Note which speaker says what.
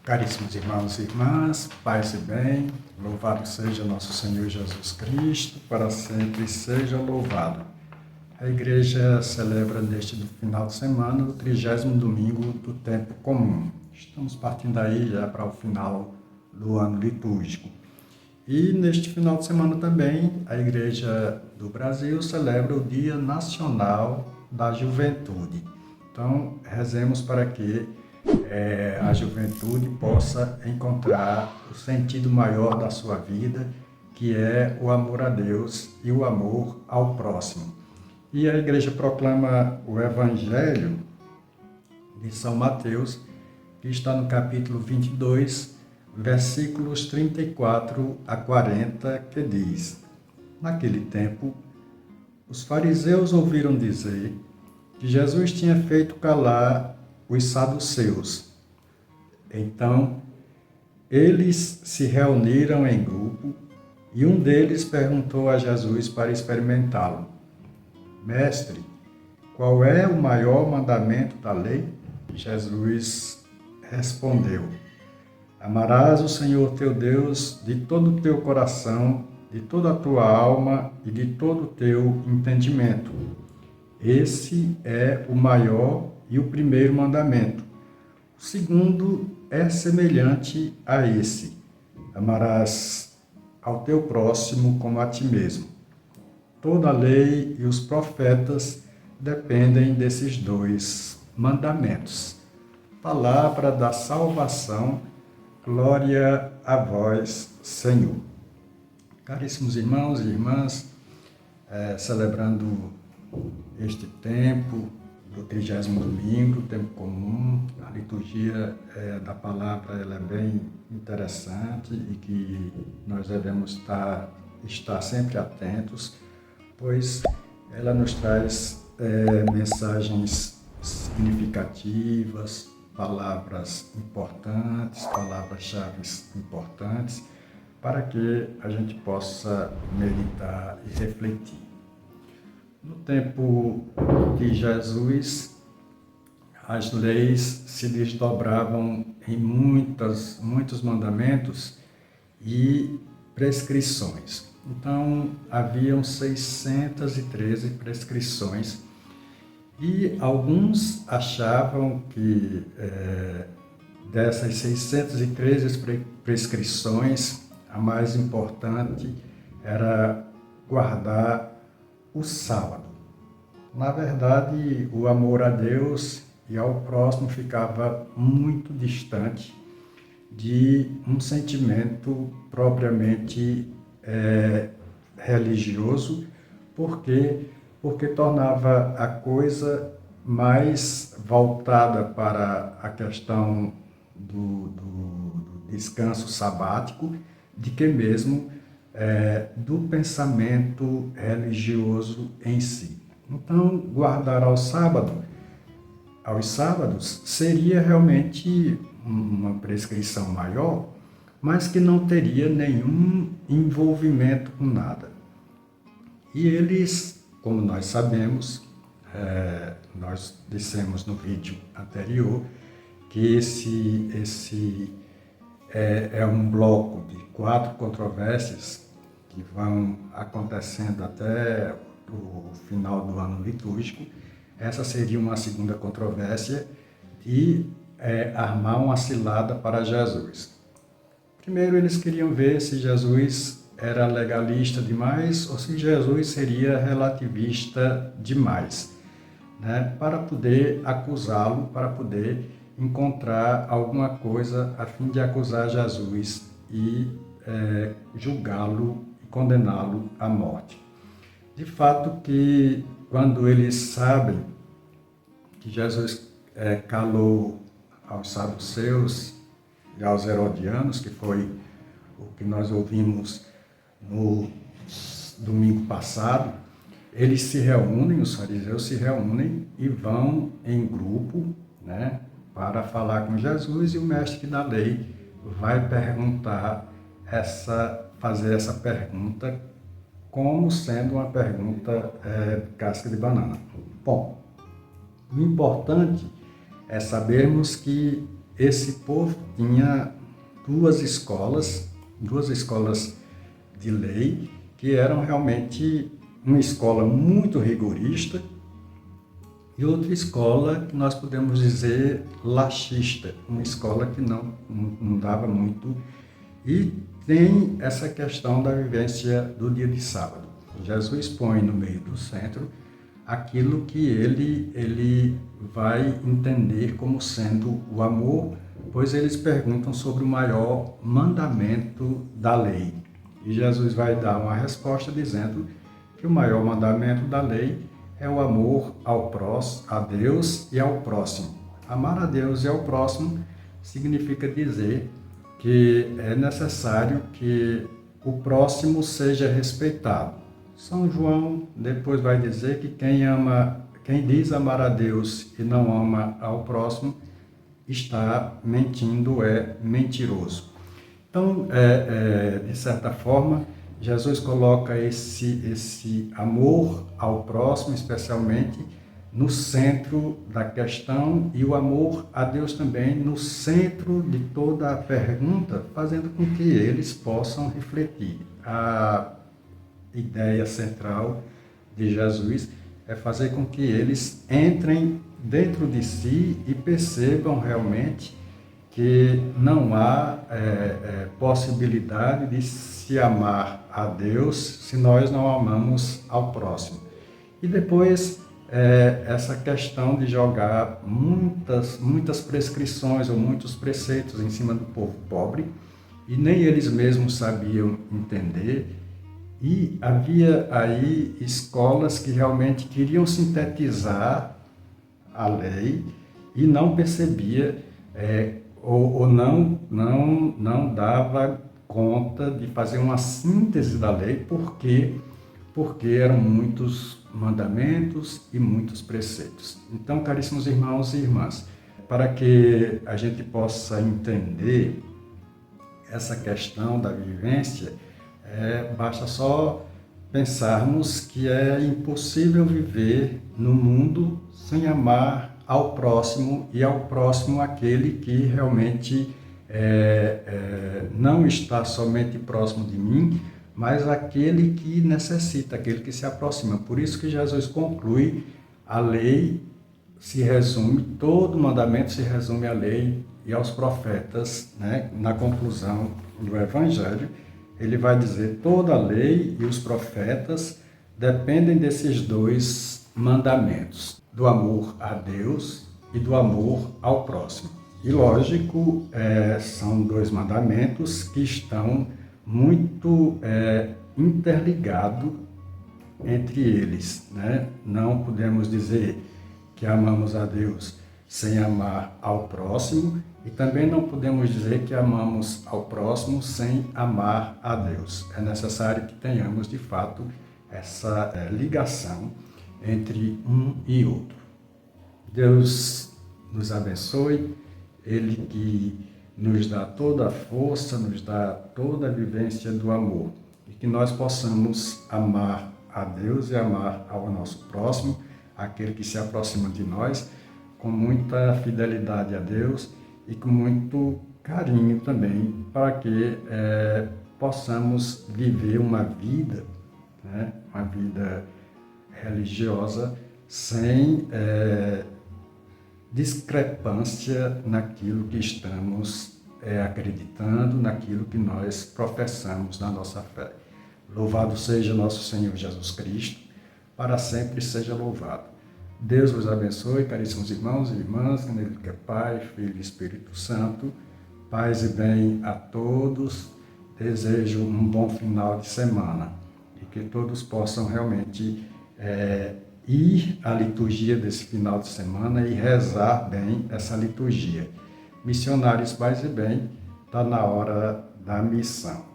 Speaker 1: Caríssimos irmãos e irmãs, paz e bem, louvado seja nosso Senhor Jesus Cristo, para sempre seja louvado. A igreja celebra neste final de semana o 30º domingo do tempo comum. Estamos partindo aí já para o final do ano litúrgico. E neste final de semana também a Igreja do Brasil celebra o Dia Nacional da Juventude. Então, rezemos para que a juventude possa encontrar o sentido maior da sua vida, que é o amor a Deus e o amor ao próximo. E a igreja proclama o Evangelho de São Mateus, que está no capítulo 22, versículos 34 a 40, que diz: Naquele tempo, os fariseus ouviram dizer que Jesus tinha feito calar os saduceus. Então, eles se reuniram em grupo e um deles perguntou a Jesus para experimentá-lo: Mestre, qual é o maior mandamento da lei? Jesus respondeu: Amarás o Senhor teu Deus de todo o teu coração, de toda a tua alma e de todo o teu entendimento. Esse é o maior e o primeiro mandamento. O segundo é semelhante a esse: amarás ao teu próximo como a ti mesmo. Toda a lei e os profetas dependem desses dois mandamentos. Palavra da salvação, glória a vós, Senhor. Caríssimos irmãos e irmãs, celebrando este tempo do 30º domingo, tempo comum, a liturgia da palavra ela é bem interessante e que nós devemos estar sempre atentos, pois ela nos traz mensagens significativas, palavras importantes, palavras-chave importantes, para que a gente possa meditar e refletir. No tempo de Jesus, as leis se desdobravam em muitos mandamentos e prescrições. Então, haviam 613 prescrições e alguns achavam que dessas 613 prescrições, a mais importante era guardar o sábado. Na verdade, o amor a Deus e ao próximo ficava muito distante de um sentimento propriamente religioso, porque tornava a coisa mais voltada para a questão do descanso sabático, de que mesmo do pensamento religioso em si. Então, guardar aos sábados, seria realmente uma prescrição maior, mas que não teria nenhum envolvimento com nada. E eles, como nós sabemos, nós dissemos no vídeo anterior, que esse é um bloco de 4 controvérsias que vão acontecendo até o final do ano litúrgico. Essa seria uma segunda controvérsia de armar uma cilada para Jesus. Primeiro, eles queriam ver se Jesus era legalista demais ou se Jesus seria relativista demais, né? Para poder acusá-lo, para poder encontrar alguma coisa a fim de acusar Jesus e julgá-lo e condená-lo à morte. De fato que quando eles sabem que Jesus calou aos saduceus e aos herodianos, que foi o que nós ouvimos no domingo passado, eles se reúnem, os fariseus se reúnem e vão em grupo, né, para falar com Jesus, e o mestre da lei vai fazer essa pergunta como sendo uma pergunta casca de banana. Bom, o importante é sabermos que esse povo tinha duas escolas de lei, que eram realmente uma escola muito rigorista e outra escola que nós podemos dizer laxista, uma escola que não dava muito. E tem essa questão da vivência do dia de sábado. Jesus põe no meio do centro aquilo que ele vai entender como sendo o amor, pois eles perguntam sobre o maior mandamento da lei. E Jesus vai dar uma resposta dizendo que o maior mandamento da lei é o amor ao próximo, a Deus e ao próximo. Amar a Deus e ao próximo significa dizer que é necessário que o próximo seja respeitado. São João depois vai dizer que quem diz amar a Deus e não ama ao próximo está mentindo, é mentiroso. Então, de certa forma, Jesus coloca esse amor ao próximo, especialmente, no centro da questão, e o amor a Deus também no centro de toda a pergunta, fazendo com que eles possam refletir. A ideia central de Jesus é fazer com que eles entrem dentro de si e percebam realmente que não há possibilidade de se amar a Deus se nós não amamos ao próximo. E depois essa questão de jogar muitas prescrições ou muitos preceitos em cima do povo pobre, e nem eles mesmos sabiam entender. E havia aí escolas que realmente queriam sintetizar a lei e não percebia ou não dava conta de fazer uma síntese da lei, porque eram muitos mandamentos e muitos preceitos. Então, caríssimos irmãos e irmãs, para que a gente possa entender essa questão da vivência, basta só pensarmos que é impossível viver no mundo sem amar ao próximo, e ao próximo aquele que realmente não está somente próximo de mim, mas aquele que necessita, aquele que se aproxima. Por isso que Jesus conclui: a lei se resume, todo mandamento se resume à lei e aos profetas, né? Na conclusão do Evangelho, ele vai dizer: toda a lei e os profetas dependem desses dois mandamentos, do amor a Deus e do amor ao próximo. E lógico, são dois mandamentos que estão muito interligados entre eles, né? Não podemos dizer que amamos a Deus sem amar ao próximo, e também não podemos dizer que amamos ao próximo sem amar a Deus. É necessário que tenhamos, de fato, essa ligação entre um e outro. Deus nos abençoe, Ele que nos dá toda a força, nos dá toda a vivência do amor, e que nós possamos amar a Deus e amar ao nosso próximo, aquele que se aproxima de nós, com muita fidelidade a Deus e com muito carinho também, para que possamos viver uma vida, né, uma vida religiosa sem discrepância naquilo que estamos acreditando, naquilo que nós professamos na nossa fé. Louvado seja nosso Senhor Jesus Cristo, para sempre seja louvado. Deus vos abençoe, caríssimos irmãos e irmãs, nele que é Pai, Filho e Espírito Santo. Paz e bem a todos. Desejo um bom final de semana e que todos possam realmente ir à liturgia desse final de semana e rezar bem essa liturgia. Missionários, paz e bem, está na hora da missão.